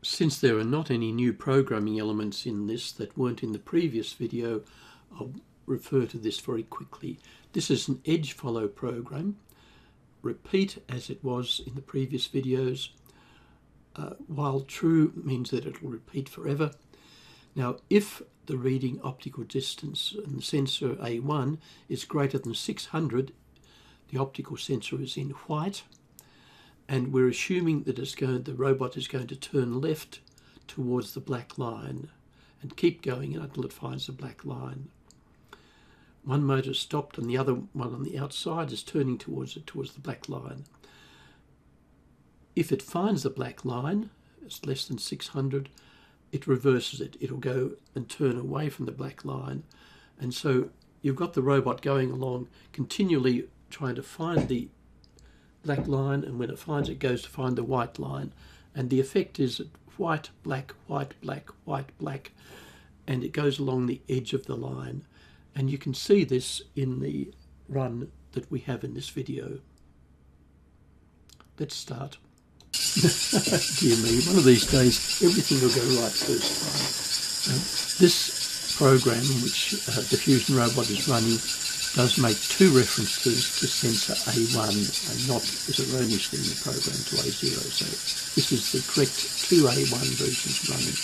Since there are not any new programming elements in this that weren't in the previous video, I'll refer to this very quickly. This is an edge follow program. Repeat as it was in the previous videos. While true means that it will repeat forever. Now, if the reading optical distance in the sensor A1 is greater than 600, the optical sensor is in white, and we're assuming that the robot is going to turn left towards the black line and keep going until it finds the black line. One motor stopped and the other one on the outside is turning towards the black line. If it finds the black line, it's less than 600, it reverses it. It'll go and turn away from the black line. And so you've got the robot going along continually trying to find the black line, and when it finds it, goes to find the white line. And the effect is white, black, white, black, white, black, and it goes along the edge of the line. And you can see this in the run that we have in this video. Let's start. Dear me, one of these days everything will go right first time. This program, which Diffusion Robot is running, does make two references to sensor A1 and not as erroneously in the program to A0. So this is the correct two A1 versions running.